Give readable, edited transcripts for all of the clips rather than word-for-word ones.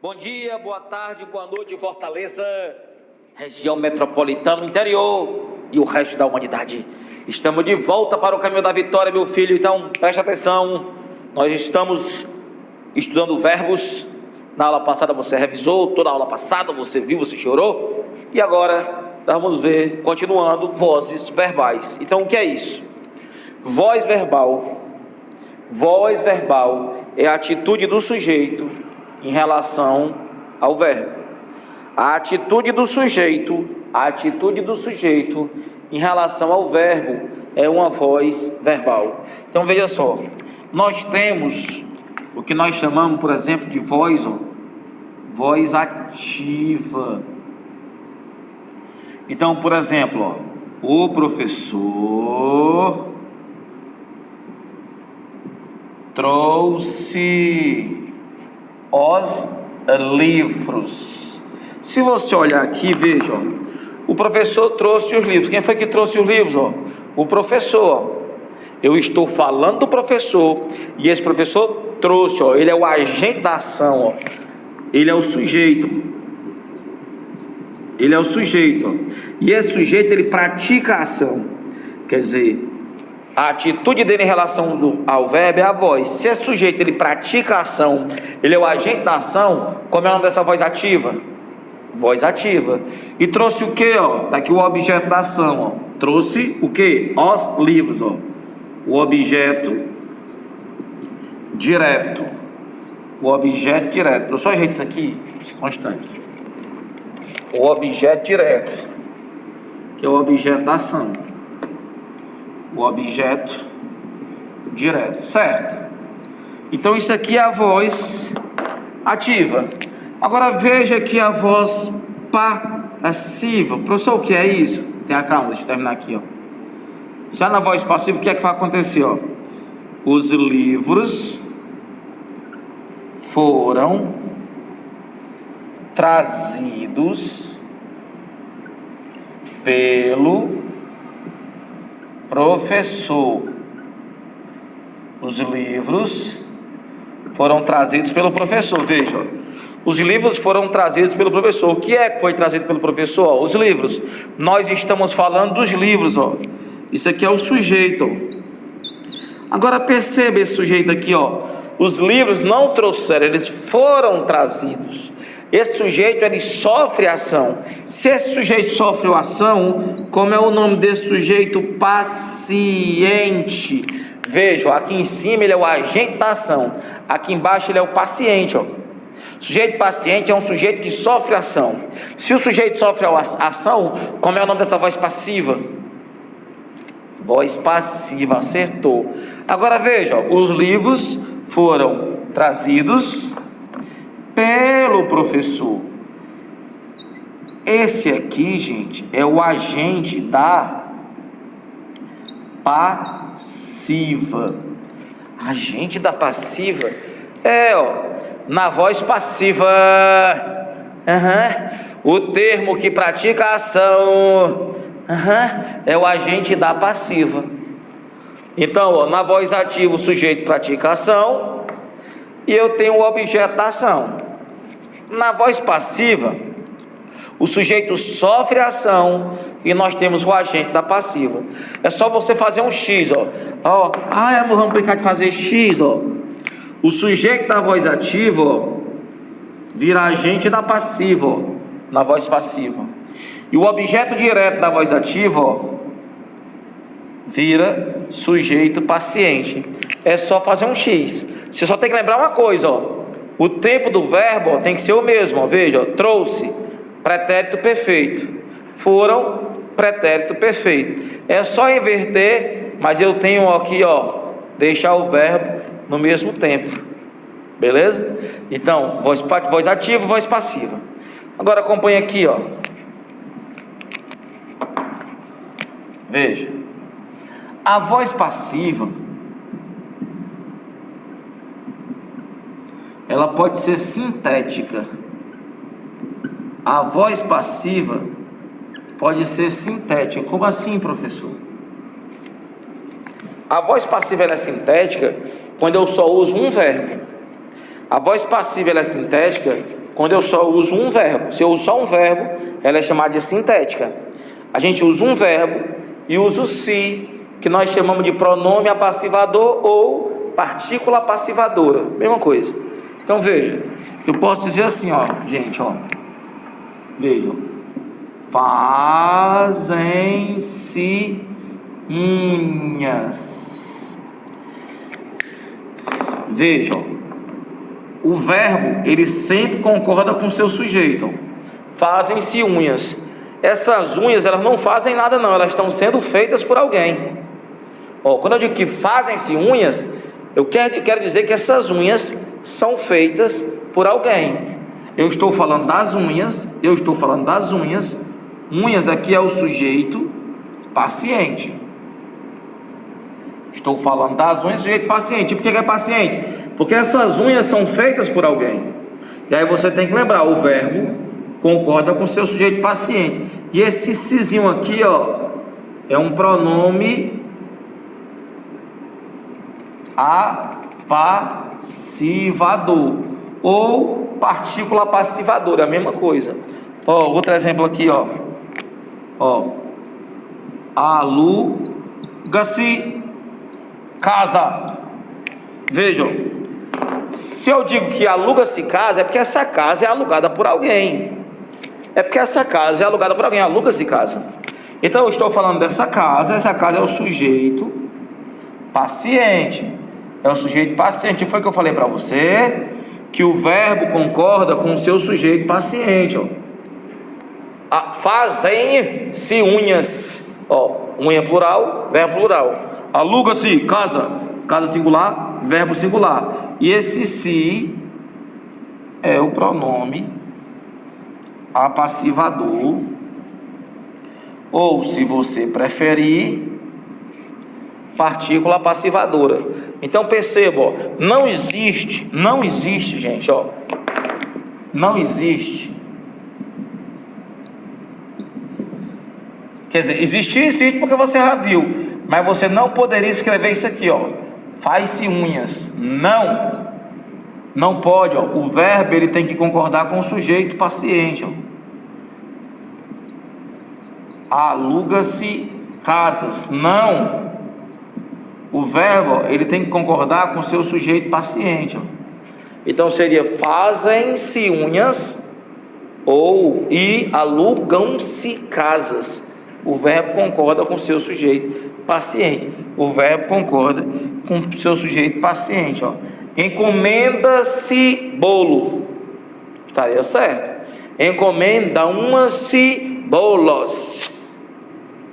Bom dia, boa tarde, boa noite, Fortaleza, região metropolitana, interior e o resto da humanidade. Estamos de volta para o caminho da vitória, meu filho, então preste atenção. Nós estamos estudando verbos. Na aula passada você revisou, toda a aula passada você viu, você chorou. E agora nós vamos ver, continuando, vozes verbais. Então o que é isso? Voz verbal. Voz verbal é a atitude do sujeito em relação ao verbo. A atitude do sujeito em relação ao verbo é uma voz verbal. Então veja só, nós temos o que nós chamamos, por exemplo, de voz ativa. Então, por exemplo, o professor trouxe os livros. Se você olhar aqui, veja, o professor trouxe os livros. Quem foi que trouxe os livros? O professor. Eu estou falando do professor e esse professor trouxe, ele é o agente da ação, ele é o sujeito. Ele é o sujeito, e esse sujeito ele pratica a ação. Quer dizer, a atitude dele em relação ao verbo é a voz. Se esse sujeito ele pratica a ação, ele é o agente da ação, como é o nome dessa voz ativa? Voz ativa. E trouxe o que? Está aqui o objeto da ação. Trouxe o que? Os livros. O objeto direto. O objeto direto. Professor, ajeita isso aqui, constante. O objeto direto, que é o objeto da ação. O objeto direto, certo? Então isso aqui é a voz ativa. Agora veja aqui a voz passiva. Professor, o que é isso? Tenha calma, deixa eu terminar aqui, Já na voz passiva, o que é que vai acontecer, Os livros foram trazidos pelo professor. Os livros foram trazidos pelo professor. Veja, os livros foram trazidos pelo professor. O que é que foi trazido pelo professor? Os livros. Nós estamos falando dos livros, Isso aqui é o sujeito. Agora perceba esse sujeito aqui, Os livros não trouxeram, eles foram trazidos. Esse sujeito, ele sofre ação. Se esse sujeito sofre ação, como é o nome desse sujeito? Paciente. Veja, aqui em cima ele é o agente da ação, aqui embaixo ele é o paciente, Sujeito paciente é um sujeito que sofre ação. Se o sujeito sofre ação, como é o nome dessa voz passiva? Voz passiva, acertou. Agora veja, os livros foram trazidos pelo professor. Esse aqui, gente, é o agente da passiva. Agente da passiva na voz passiva. O termo que pratica a ação é o agente da passiva. Então, na voz ativa o sujeito pratica a ação e eu tenho o objeto da ação. Na voz passiva, o sujeito sofre a ação e nós temos o agente da passiva. É só você fazer um X, vamos brincar de fazer X, O sujeito da voz ativa, vira agente da passiva, na voz passiva. E o objeto direto da voz ativa, vira sujeito paciente. É só fazer um X. Você só tem que lembrar uma coisa, O tempo do verbo tem que ser o mesmo. Veja, trouxe, pretérito perfeito. Foram, pretérito perfeito. É só inverter, mas eu tenho aqui, deixar o verbo no mesmo tempo. Beleza? Então, voz ativa, voz passiva. Agora acompanhe aqui, Veja. A voz passiva, ela pode ser sintética. A voz passiva pode ser sintética. Como assim, professor? A voz passiva ela é sintética quando eu só uso um verbo. A voz passiva ela é sintética quando eu só uso um verbo. Se eu uso só um verbo, ela é chamada de sintética. A gente usa um verbo e usa o se, que nós chamamos de pronome apassivador ou partícula passivadora, mesma coisa. Então veja, eu posso dizer assim, ó, gente, ó, vejam, fazem-se unhas. Vejam, o verbo ele sempre concorda com o seu sujeito. Fazem-se unhas. Essas unhas elas não fazem nada não, elas estão sendo feitas por alguém. Quando eu digo que fazem-se unhas, eu quero dizer que essas unhas são feitas por alguém. Eu estou falando das unhas. Unhas aqui é o sujeito paciente. Estou falando das unhas, sujeito paciente. Por que é paciente? Porque essas unhas são feitas por alguém. E aí você tem que lembrar, o verbo concorda com o seu sujeito paciente. E esse sizinho aqui, ó, é um pronome apassivador ou partícula passivadora, é a mesma coisa. Outro exemplo aqui, ó. Aluga-se casa. Vejam, se eu digo que aluga-se casa, é porque essa casa é alugada por alguém. Aluga-se casa. Então eu estou falando dessa casa. Essa casa é o sujeito paciente. E foi o que eu falei para você, que o verbo concorda com o seu sujeito paciente, ó. Fazem-se unhas, unha plural, verbo plural. Aluga-se casa, casa singular, verbo singular. E esse se é o pronome apassivador, ou, se você preferir, partícula passivadora. Então perceba, não existe, gente, não existe. Quer dizer, existe porque você já viu, mas você não poderia escrever isso aqui, faz-se unhas. Não pode, o verbo ele tem que concordar com o sujeito paciente, Aluga-se casas. Não. O verbo ele tem que concordar com o seu sujeito paciente, Então seria fazem-se unhas e alugam-se casas. O verbo concorda com o seu sujeito paciente. Encomenda-se bolo. Estaria certo. Encomendam-se bolos.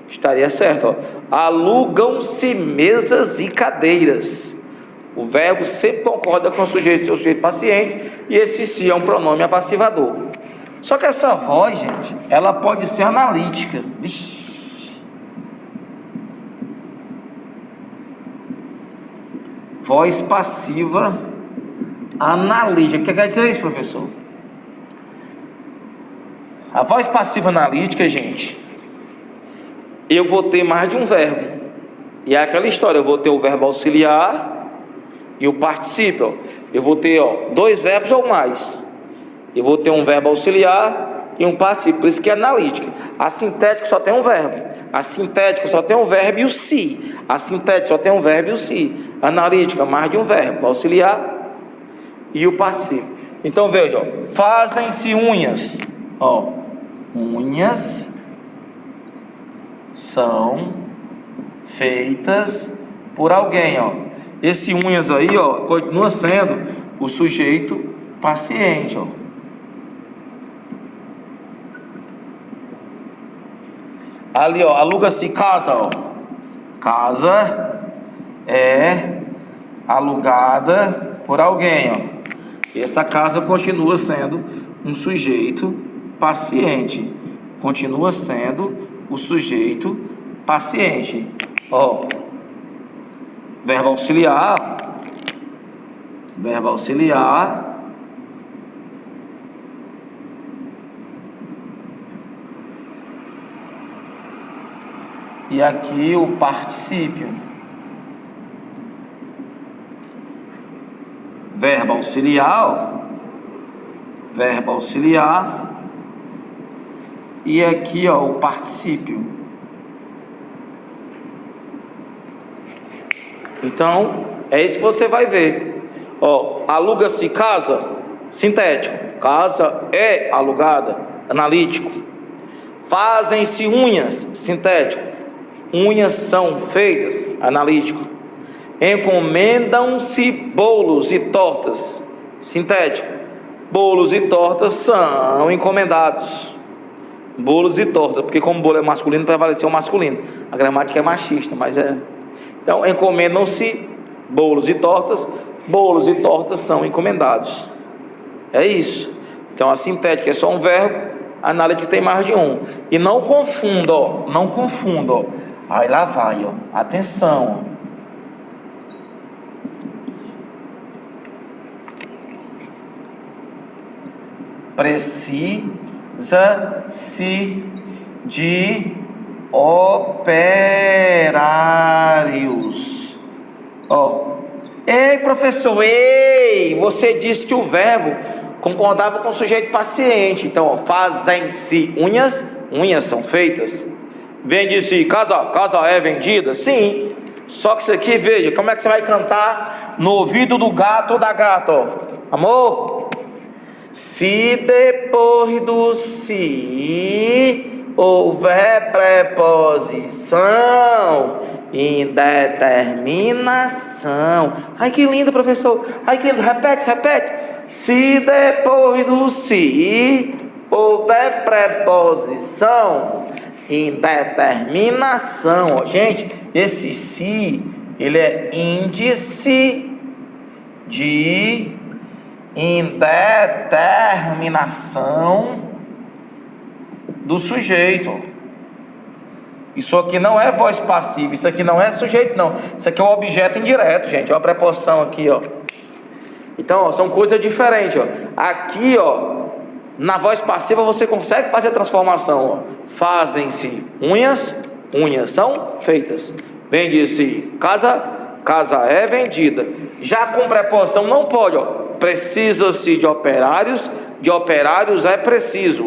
Estaria certo. Alugam-se mesas e cadeiras. O verbo sempre concorda com o sujeito, seu sujeito paciente. E esse se é um pronome apassivador. Só que essa voz, gente, ela pode ser analítica. Vixe. Voz passiva analítica. O que quer dizer isso, professor? A voz passiva analítica, gente, eu vou ter mais de um verbo. E é aquela história, eu vou ter o verbo auxiliar e o particípio. Eu vou ter dois verbos ou mais. Eu vou ter um verbo auxiliar e um particípio. Por isso que é analítica. A sintética só tem um verbo. A sintética só tem um verbo e o se. Analítica, mais de um verbo. Auxiliar e o particípio. Então veja, fazem-se unhas. Unhas são feitas por alguém. Esse unhas aí, continua sendo o sujeito paciente. Ali, aluga-se casa. Casa é alugada por alguém. E essa casa continua sendo um sujeito paciente. Continua sendo o sujeito paciente. Verbo auxiliar. E aqui o particípio. Verbo auxiliar, verbo auxiliar. E aqui, ó, o particípio. Então, é isso que você vai ver. Ó, aluga-se casa, sintético. Casa é alugada, analítico. Fazem-se unhas, sintético. Unhas são feitas, analítico. Encomendam-se bolos e tortas, sintético. Bolos e tortas são encomendados. Bolos e tortas, porque como bolo é masculino, prevaleceu o masculino. A gramática é machista, mas é. Então, encomendam-se bolos e tortas são encomendados. É isso. Então, a sintética é só um verbo, a analítica tem mais de um. E não confunda, ó. Não confunda, ó. Aí lá vai, ó. Atenção, ó. Precisa-se de operários. Ó. Ei, professor, ei! Você disse que o verbo concordava com o sujeito paciente. Então, ó, fazem-se unhas, unhas são feitas. Vende-se casa, casa é vendida? Sim. Só que isso aqui, veja, como é que você vai cantar no ouvido do gato ou da gata, ó. Amor? Se depois do se houver preposição, indeterminação. Ai, que lindo, professor. Ai, que lindo. Repete, repete. Se depois do se houver preposição, indeterminação. Ó, gente, esse se, ele é índice de indeterminação do sujeito. Isso aqui não é voz passiva, isso aqui não é sujeito, não. Isso aqui é um objeto indireto, gente. Olha a preposição aqui, ó. Então, ó, são coisas diferentes, ó. Aqui, ó, na voz passiva você consegue fazer a transformação, ó. Fazem-se unhas, unhas são feitas. Vende-se casa, casa é vendida. Já com preposição não pode, ó. Precisa-se de operários é preciso,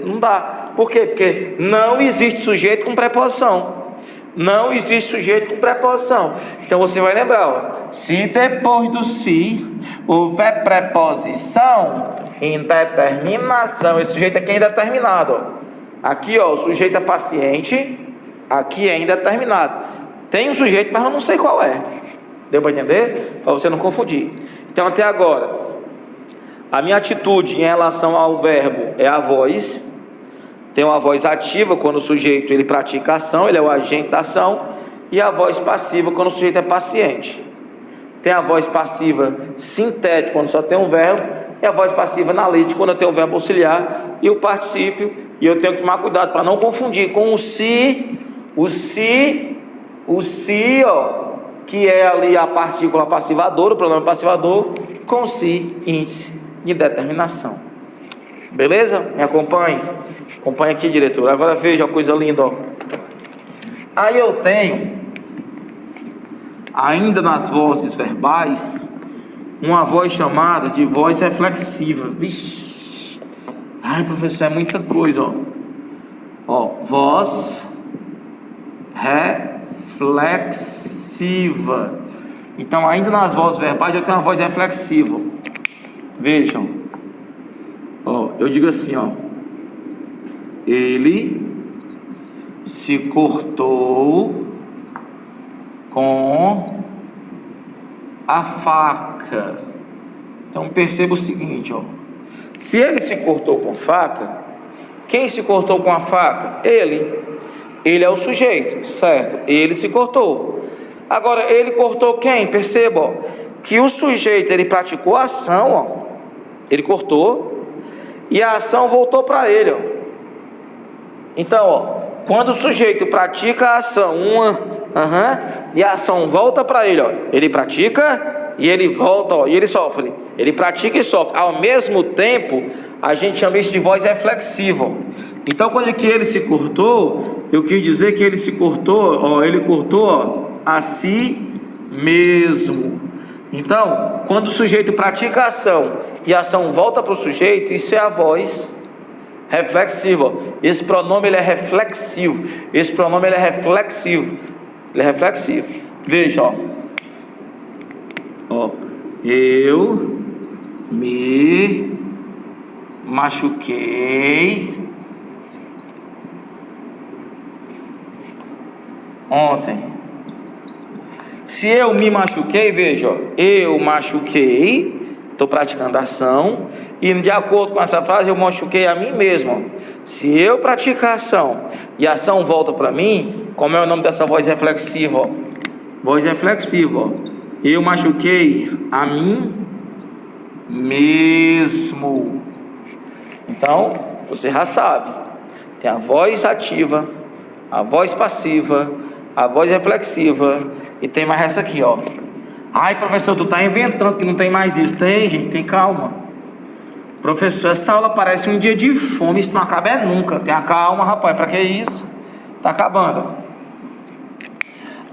não dá. Por quê? Porque não existe sujeito com preposição. Não existe sujeito com preposição. Então você vai lembrar, ó, se depois do se houver preposição, indeterminação, esse sujeito aqui é indeterminado, ó. Aqui, ó, o sujeito é paciente, aqui é indeterminado. Tem um sujeito, mas eu não sei qual é. Deu para entender? Para você não confundir. Então, até agora, a minha atitude em relação ao verbo é a voz. Tem uma voz ativa quando o sujeito ele pratica a ação, ele é o agente da ação. E a voz passiva quando o sujeito é paciente. Tem a voz passiva sintética quando só tem um verbo. E a voz passiva analítica quando eu tenho o verbo auxiliar e o particípio. E eu tenho que tomar cuidado para não confundir com o se, ó, que é ali a partícula passivadora, o pronome passivador, com si, índice de determinação. Beleza? Me acompanhe. Acompanhe aqui, diretor. Agora veja a coisa linda, ó. Aí eu tenho, ainda nas vozes verbais, uma voz chamada de voz reflexiva. Vixe. Ai, professor, é muita coisa, ó. Ó, voz reflexiva. Então, ainda nas vozes verbais, eu tenho uma voz reflexiva. Vejam. Ó, eu digo assim, ó. Ele se cortou com a faca. Então, perceba o seguinte, ó. Se ele se cortou com faca, quem se cortou com a faca? Ele. Ele é o sujeito, certo? Ele se cortou. Agora, ele cortou quem? Perceba, ó, que o sujeito, ele praticou a ação, ó. Ele cortou e a ação voltou para ele, ó. Então, ó, quando o sujeito pratica a ação, e a ação volta para ele, ó. Ele pratica e ele volta, ó, e ele sofre. Ele pratica e sofre. Ao mesmo tempo, a gente chama isso de voz reflexiva, ó. Então, quando que ele se cortou, eu quis dizer que ele se cortou, ó, ele cortou, ó, a si mesmo. Então, quando o sujeito pratica a ação e a ação volta para o sujeito, isso é a voz reflexiva. Esse pronome ele é reflexivo. Esse pronome ele é reflexivo. Ele é reflexivo. Veja, ó. Eu me machuquei ontem. Se eu me machuquei, veja, ó, eu machuquei, estou praticando a ação, e de acordo com essa frase, eu machuquei a mim mesmo. Se eu praticar a ação e a ação volta para mim, como é o nome dessa voz reflexiva? Ó? Voz reflexiva, ó. Eu machuquei a mim mesmo. Então, você já sabe, tem a voz ativa, a voz passiva, a voz reflexiva, e tem mais essa aqui, ó. Ai, professor, tu tá inventando que não tem mais isso. Tem, gente, tem calma. Professor, essa aula parece um dia de fome, isso não acaba nunca. Tenha calma, rapaz, pra que isso? Tá acabando, ó.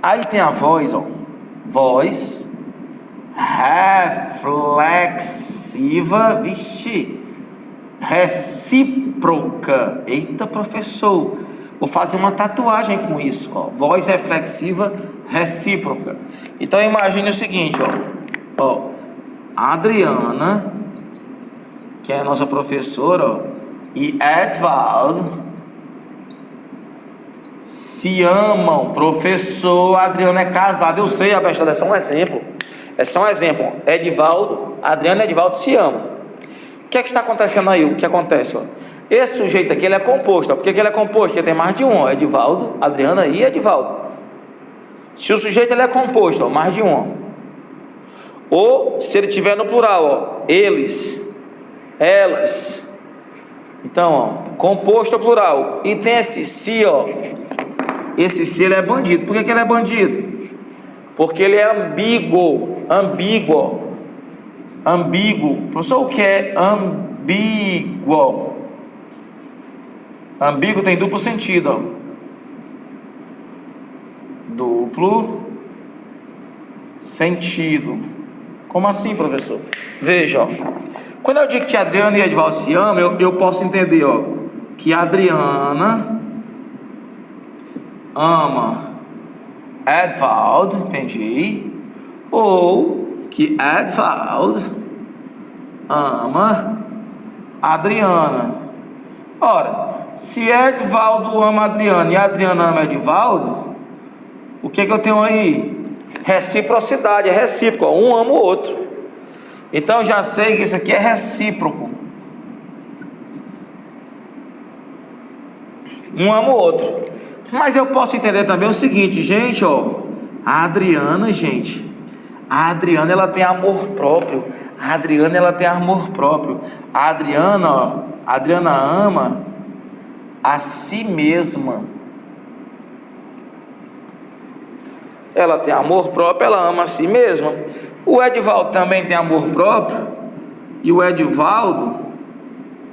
Aí tem a voz, ó. Voz reflexiva, vixe, recíproca. Eita, professor, vou fazer uma tatuagem com isso, ó. Voz reflexiva recíproca. Então imagine o seguinte, ó, a Adriana, que é a nossa professora, ó, e Edvaldo se amam. Professor, a Adriana é casada, eu sei, a besta, é só um exemplo. É só um exemplo. Edvaldo, Adriana e Edvaldo se amam. O que é que está acontecendo aí? O que acontece, ó? Esse sujeito aqui, ele é composto, ó. Por que ele é composto? Porque tem mais de um, ó. Edvaldo, Adriana e Edvaldo. Se o sujeito ele é composto, ó, mais de um, ó. Ou se ele tiver no plural, ó, eles, elas. Então, ó, composto plural. E tem esse si, ó. Esse si ele é bandido. Por que ele é bandido? Porque ele é ambíguo. Ambíguo. Ambíguo. Professor, o que é ambíguo? Ambíguo tem duplo sentido, ó. Duplo sentido. Como assim, professor? Veja, ó. Quando eu digo que a Adriana e Edvaldo se amam, eu posso entender, ó, que a Adriana ama Edvaldo, entendi. Ou que Edvaldo ama Adriana. Ora, se Edvaldo ama Adriana e a Adriana ama Edvaldo, o que eu tenho aí? Reciprocidade, é recíproco, ó, um ama o outro. Então já sei que isso aqui é recíproco. Um ama o outro. Mas eu posso entender também o seguinte, gente, ó. A Adriana, gente, a Adriana ela tem amor próprio. A Adriana ela tem amor próprio. A Adriana, ó, a Adriana ama a si mesma. Ela tem amor próprio, ela ama a si mesma. O Edvaldo também tem amor próprio. E o Edvaldo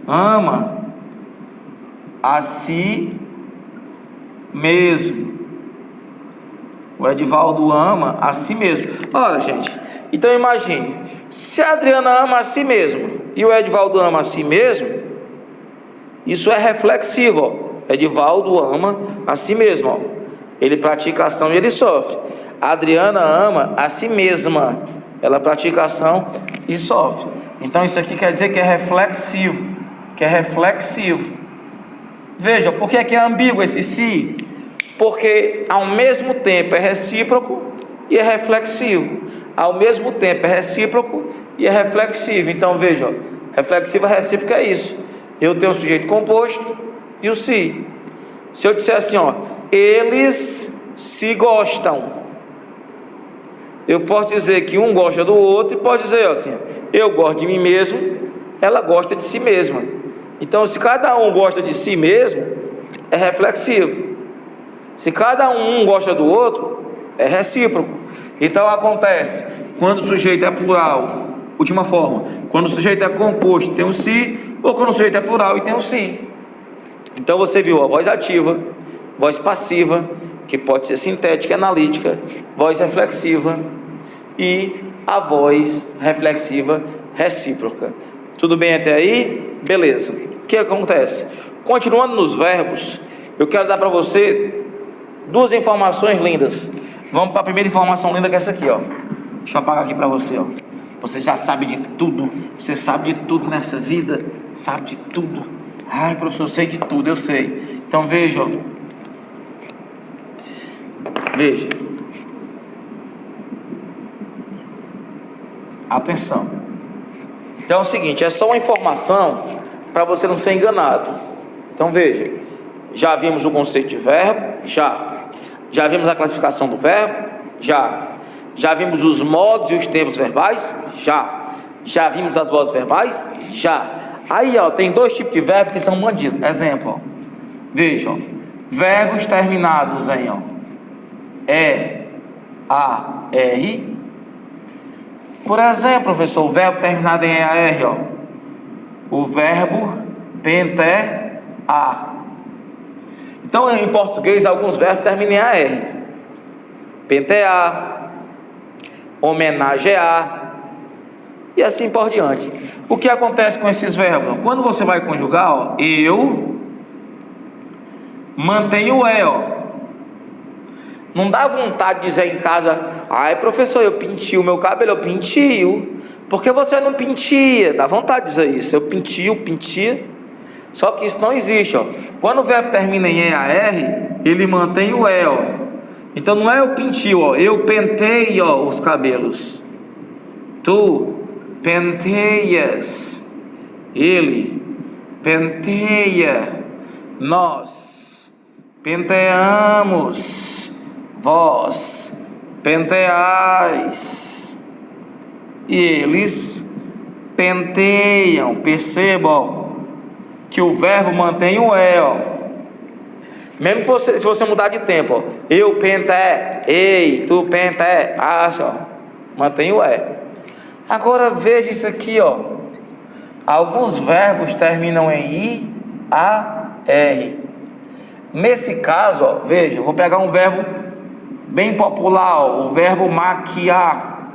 ama a si mesmo. O Edvaldo ama a si mesmo. Ora, gente, então imagine, se a Adriana ama a si mesmo e o Edvaldo ama a si mesmo, isso é reflexivo, ó. Edvaldo ama a si mesmo, ó. Ele pratica ação e ele sofre. A Adriana ama a si mesma. Ela pratica ação e sofre. Então isso aqui quer dizer que é reflexivo. Que é reflexivo. Veja, por que é ambíguo esse si? Porque ao mesmo tempo é recíproco e é reflexivo. Ao mesmo tempo é recíproco e é reflexivo. Então veja, reflexivo e recíproco é isso. Eu tenho o sujeito composto e o si. Se eu disser assim, ó, eles se gostam, eu posso dizer que um gosta do outro e posso dizer assim, eu gosto de mim mesmo, ela gosta de si mesma. Então se cada um gosta de si mesmo, é reflexivo. Se cada um gosta do outro, é recíproco. Então acontece, quando o sujeito é plural, última forma, quando o sujeito é composto tem um si, ou quando o sujeito é plural e tem um si. Então você viu a voz ativa, voz passiva, que pode ser sintética e analítica, voz reflexiva e a voz reflexiva recíproca. Tudo bem até aí? Beleza. O que acontece? Continuando nos verbos, eu quero dar para você duas informações lindas. Vamos para a primeira informação linda, que é essa aqui, ó. Deixa eu apagar aqui para você, ó. Você já sabe de tudo. Você sabe de tudo nessa vida. Sabe de tudo. Ai, professor, eu sei de tudo, eu sei. Então veja, ó. Veja. Atenção. Então é o seguinte, é só uma informação para você não ser enganado. Então veja. Já vimos o conceito de verbo? Já vimos a classificação do verbo? Já vimos os modos e os tempos verbais? Já vimos as vozes verbais? Aí, ó, tem dois tipos de verbos que são bandidos. Exemplo, ó. Veja, ó. Verbos terminados em, ó, E-A-R. Por exemplo, professor, o verbo terminado em E-A-R, ó. O verbo pentear. Então, em português, alguns verbos terminam em AR. Pentear, homenagear e assim por diante. O que acontece com esses verbos? Quando você vai conjugar, ó, eu mantenho o E, ó. Não dá vontade de dizer em casa: ai, professor, eu pintio o meu cabelo. Eu pintio. Por que você não pintia? Dá vontade de dizer isso. Eu pintia. Só que isso não existe, ó. Quando o verbo termina em EAR, ele mantém o E, ó. Então não é eu pintio, ó. Eu pentei, ó, os cabelos. Tu penteias. Ele penteia. Nós penteamos. Vós penteais. E eles penteiam. Percebam que o verbo mantém o E, ó. Mesmo que se você mudar de tempo, ó. Eu ei, tu acha, ó. Mantém o E. Agora veja isso aqui, ó. Alguns verbos terminam em I, A, R. Nesse caso, ó, veja, eu vou pegar um verbo bem popular, ó, o verbo maquiar.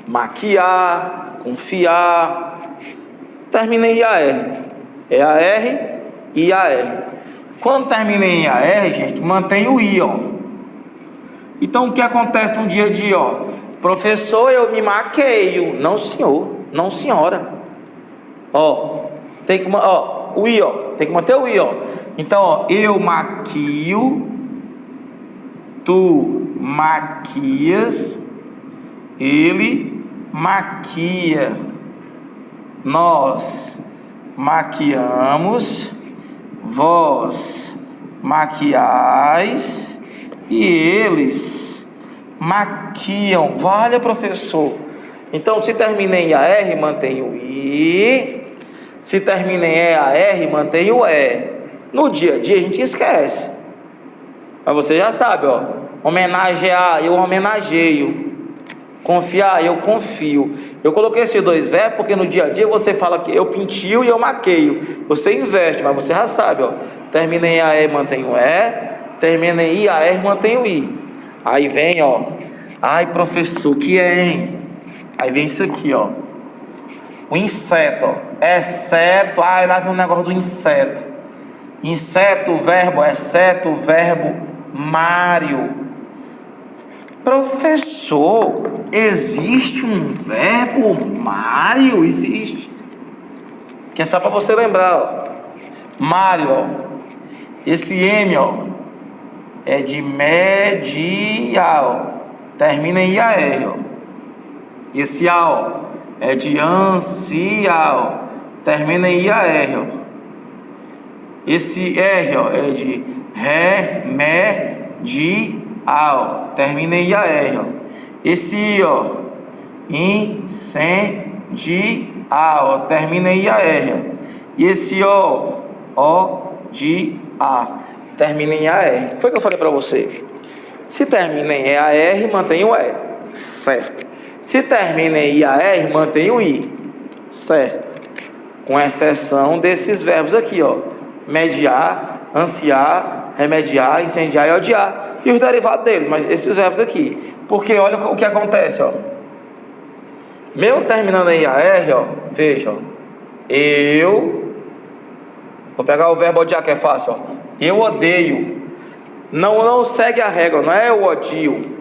Maquiar, confiar. Termina em IAR. É AR e IAR. Quando termina em IAR, gente, mantém o I, ó. Então o que acontece no dia a dia, ó? Professor, eu me maqueio. Não, senhor. Não, senhora. Ó, tem que, ó, o I, ó. Tem que manter o I, ó. Então, ó, eu maquio, tu maquias, ele maquia. Nós maquiamos, vós maquiais e eles maquiam. Vale, professor. Então, se termina em AR, mantém o I. Se termina em EAR, mantém o E. No dia a dia a gente esquece. Mas você já sabe, ó. Homenagear, eu homenageio. Confiar, eu confio. Eu coloquei esses dois verbos porque no dia a dia você fala que eu pintio e eu maqueio. Você inverte, mas você já sabe, ó. Termina em AR, mantém o E. Termina em IAR, mantém o I. Aí vem, ó. Ai, professor, o que é, hein? Aí vem isso aqui, ó. O inseto, ó. Exceto. Ai, lá vem o negócio do inseto. Inseto, o verbo, exceto o verbo Mário. Professor, existe um verbo Mário? Existe. Que é só para você lembrar, ó. Mário, ó. Esse M, ó, é de medial. Termina em IAR, ó. Esse A, ó, é de ancial. Termina em IAR, ó. Esse R, ó, é de remedial. Termina em IAR, ó. Esse I, ó, incendial. Termina em IAR, ó. E esse O de A. Termina em AR. Foi o que eu falei para você. Se termina em EAR, mantém o E. Certo. Se termina em IAR, mantém o I. Certo. Com exceção desses verbos aqui, ó. Mediar, ansiar, remediar, incendiar e odiar. E os derivados deles. Mas esses verbos aqui. Porque olha o que acontece, ó. Mesmo terminando em AR, ó, veja, ó. Vou pegar o verbo odiar que é fácil, ó. Eu odeio. Não segue a regra, não é eu odio.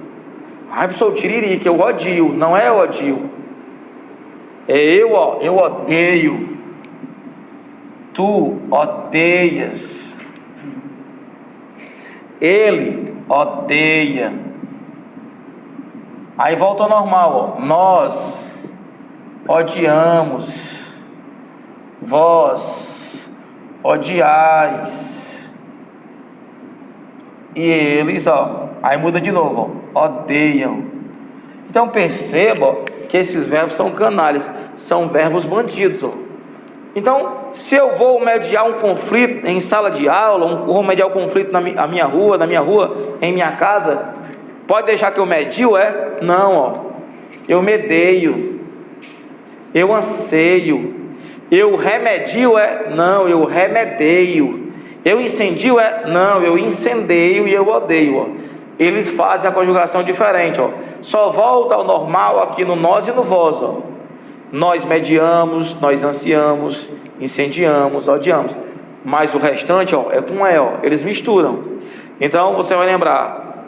Ai, professor, tiririca, eu odio. Não é eu odio. É eu odeio. Tu odeias. Ele odeia. Aí volta ao normal, ó. Nós odiamos. Vós odiais. E eles, ó. Aí muda de novo, ó. Odeiam. Então perceba, ó, que esses verbos são canalhas. São verbos bandidos, ó. Então, se eu vou mediar um conflito em sala de aula, vou mediar um conflito na minha rua, em minha casa, pode deixar que eu medio, Não, ó. Eu medeio. Eu anseio. Eu remedio, Não, eu remedeio. Eu incendio, Não, eu incendeio e eu odeio, ó. Eles fazem a conjugação diferente, ó. Só volta ao normal aqui no nós e no vós, ó. Nós mediamos, nós ansiamos, incendiamos, odiamos. Mas o restante, ó, é com ó. Eles misturam. Então você vai lembrar: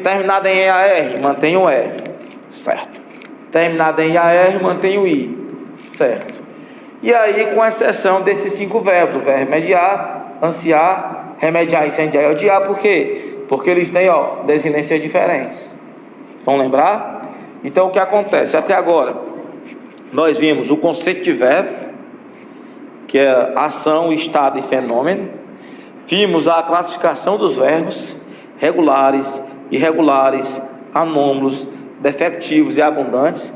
terminado em EAR, mantém o E, certo? Terminado em AR, mantém o I, certo? E aí, com exceção desses 5 verbos: o verbo mediar, ansiar, remediar, incendiar e odiar. Por quê? Porque eles têm, ó, desinências diferentes. Vão lembrar? Então o que acontece? Até agora nós vimos o conceito de verbo, que é ação, estado e fenômeno. Vimos a classificação dos verbos: regulares, irregulares, anômalos, defectivos e abundantes.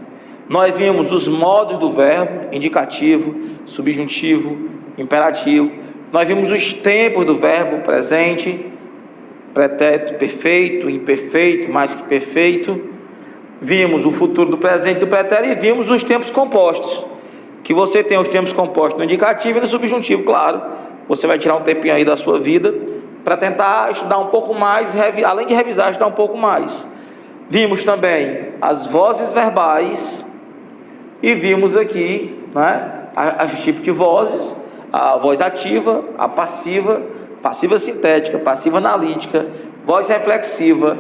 Nós vimos os modos do verbo: indicativo, subjuntivo, imperativo. Nós vimos os tempos do verbo: presente, pretérito, perfeito, imperfeito, mais que perfeito. Vimos o futuro do presente do pretérito e vimos os tempos compostos, que você tem os tempos compostos no indicativo e no subjuntivo. Claro, você vai tirar um tempinho aí da sua vida para tentar estudar um pouco mais, além de revisar, estudar um pouco mais. Vimos também as vozes verbais e vimos aqui, né, os tipos de vozes: a voz ativa, a passiva, passiva sintética, passiva analítica, voz reflexiva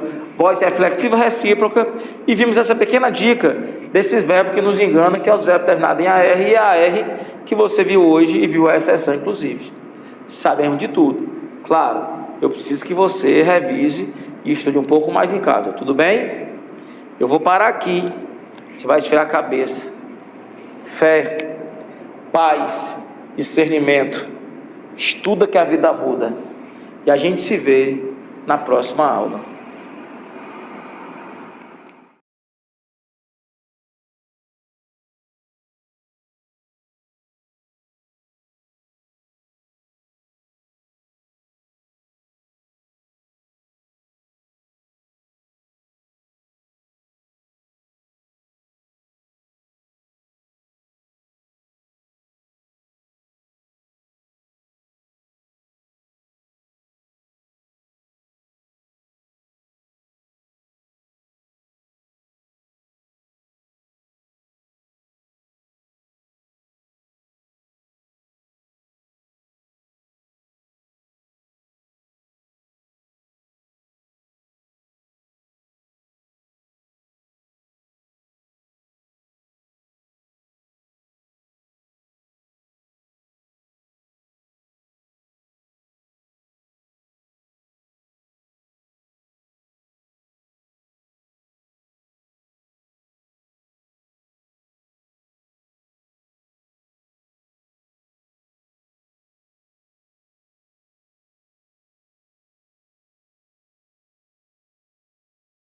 recíproca. E vimos essa pequena dica desses verbos que nos enganam, que é os verbos terminados em AR e AR, que você viu hoje e viu a exceção inclusive. Sabemos de tudo. Claro, eu preciso que você revise e estude um pouco mais em casa, tudo bem? Eu vou parar aqui. Você vai estirar a cabeça. Fé, paz, discernimento. Estuda que a vida muda. E a gente se vê na próxima aula.